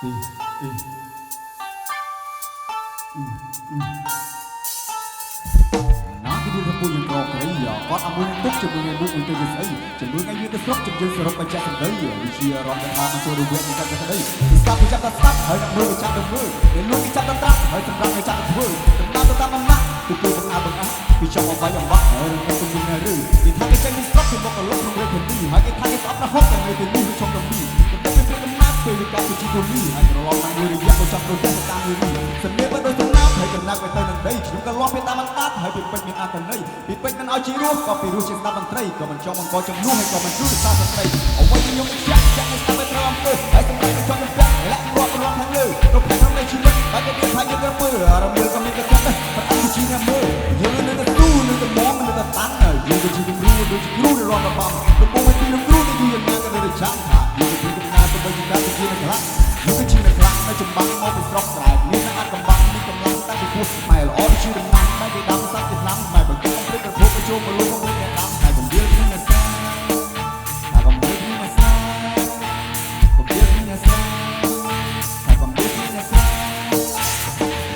ណាគឺយើងពុយយើងក្រករីគាត់អមួយនឹងទុកជាមួយនឹងមុខមួយទៅស្អីជាមួយថ្ងៃយើងទៅស្រុកជំយើងសរុបបញ្ជាក់សម្ដីវិជារំដល់មកចូលរួមវិញកាត់ស្ដីស្ដាប់បញ្ជាក់ដល់ស្ដាប់ហើយដាក់មើលបញ្ជាក់ដល់មើលពេលលោកគេចាប់ដល់ត្រាប់ហើយសម្រាប់ឲ្យចាប់ធ្វើដំណើរទៅតាមអំណាចគឺបង្អាប់ពីចង់អបាយអង្វាក់ហើយនឹងគុំនឹងឬគេថាគេចេញពីស្រុកពីមកកលុកក្នុងវេទនីហើយគេថាគេស្អប់រហូតតែនៅទីនេះវាឈប់ដំណីពេលកាពីជីវនីហើយប្រឡងតាមមួយរយៈទៅចាប់ទៅតាមមួយសម្លេងបើដូចសំណាបហើយកំណាក់ទៅនឹងដីខ្ញុំក៏លាស់ពេលតាមអណ្ដាតហើយពីពេជ្រមានអត្ថន័យពីពេជ្រមិនឲ្យជីរស់ក៏ពីរស់ជាស្ដាប់តន្ត្រីក៏មិនចង់បង្កចំនួនហើយក៏មិនជួយសាស្ត្រតន្ត្រីអ្វីខ្ញុំចាក់ឲ្យស្ដាប់ទៅត្រូវអំពើហើយសម្រាប់ចង់នឹងពាក់លាក់រាប់រំខាងលើរកក្នុងនៃជីវិតហើយក៏មានថាយើងក៏មើលអារម្មណ៍ក៏មានក៏ចាក់ដែរប្រអប់ជីណាមើលយើងនៅតែទូនៅតែមងនៅតែតាន់យើងក៏ជាគ្រូដូចគ្រូរំដំបងលោកពុំឲ្យពីលោកគ្រូទៅយូរយ៉ាងណាក៏នៅចាំថាយើងគឺកំណាទៅបីជាការទៅជាខ្លាំងយើងគឺជាខ្លាំងនៅចម្បាំងមកពីស្រុកស្រែមានអាចកំបាំងមានកម្លាំងតាំងពីពោះម៉ែល្អជាដំណាំតែគេដាំសាច់ជាខ្លាំងម៉ែបើគេកំព្រិចប្រភពទៅចូលមកលោកកំព្រិចអ្នកដាំតែកំវាលគ្នាស្រាតែកំព្រិចគ្នាស្រាកំវាលគ្នាស្រាតែកំវាលគ្នាស្រា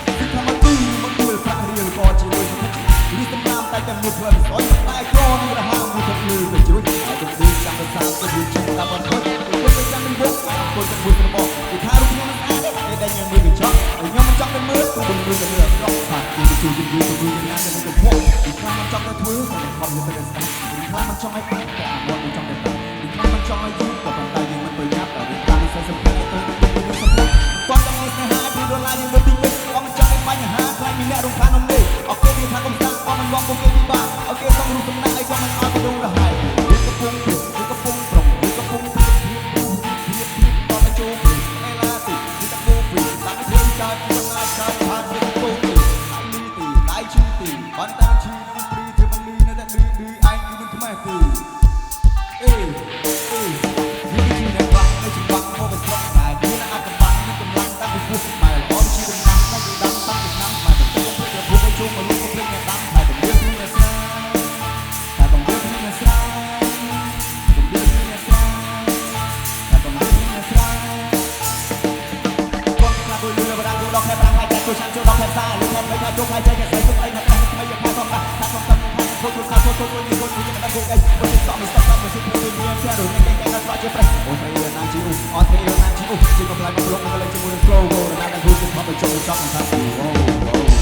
គឺថាមកទីមកជួយប្រាក់រៀលក៏ជាលុយសុខនេះសំណាមតែតែមួយផ្លិនស្អុយតែក្រនឹងរហាមួយទឹកលឺទៅជួយហើយទៅទីចាំទៅសាទៅជួយតាមអត់ទៅចាំមិនបុកអត់ទៅមួយស្របគេថារូបខ្ញុំស្អាតគេតែញ៉ាំមើលកញ្ចក់ហើយខ្ញុំមិនចង់ទៅមើលទៅមើលទៅលើអក្រក់ថាគេជួយជំនួយទៅយ៉ាងណាទៅនឹងកំហុសពីខ្លះមិនចង់ទៅធ្វើតែខំទៅស្ដាប់ពីខ្លះមិនចង់ឲ្យបែកតែអត់មិនចង់ទៅតាមពីខ្លះមិនចង់ឲ្យយូរក៏ប៉ុន្តែយើងមិនប្រញាប់តែវាតាមសសម្ភារទៅទៅសម្ភារគាត់ចង់ឲ្យស្នេហាពីដុល្លារយើងទៅទីពេកអត់ចង់ឲ្យបញ្ហាខ្លាចមានអ្នករំខាននំនេះអត់គេវាថាកំសាន្តអត់មិនវងពុំគេពិបាកអត់គេต้องรู้សំណាក់ឲ្យគាត់មិនអត់ទៅរហ័យយើងកំពុងប្រុងយើងកំពុងកើតចំណាយកើតខាតទៅទូទីដៃលីទីដៃឈីទីបានតាមឈីនឹងព្រីធ្វើមិនលីនៅតែឌឺឯងគឺនឹងថ្មែទីយើងជាអ្នកបាក់នៅច្បាប់មកទៅស្រុកតែមានអាចកំបាំងមានកម្លាំងតាំងពីពោះម៉ែល្អជាដំណាំតែគេដាំតាំងពីឆ្នាំម៉ែទៅព្រឹកឲ្យជុំមកលុបព្រឹកអ្នកដាំតែកំវាលគ្នាស្រាតែកំវាលគ្នាស្រាកំវាលគ្នាស្រាតែកំវាលគ្នាស្រាដល់ខែប្រាំងហើយតែជួយឆាំជួយដល់ខែផ្សារលោកខែមិនថាជោគហើយចេះតែស្អីស្អីណាស់ថ្មីយកខែផងថាផងថាពុទ្ធខាពុទ្ធពុទ្ធនេះពុទ្ធនេះមិនដឹងអីពុទ្ធសំស្ដាប់មកសិទ្ធិមានជារូបនេះគេដល់ជាប្រេះអូស្រីណាជីអូស្រីណាជីអូជាកំឡៃមកលោកមកលេងជាមួយនឹង flow ណាស់តែគូជាបបចូលចប់ថាអូ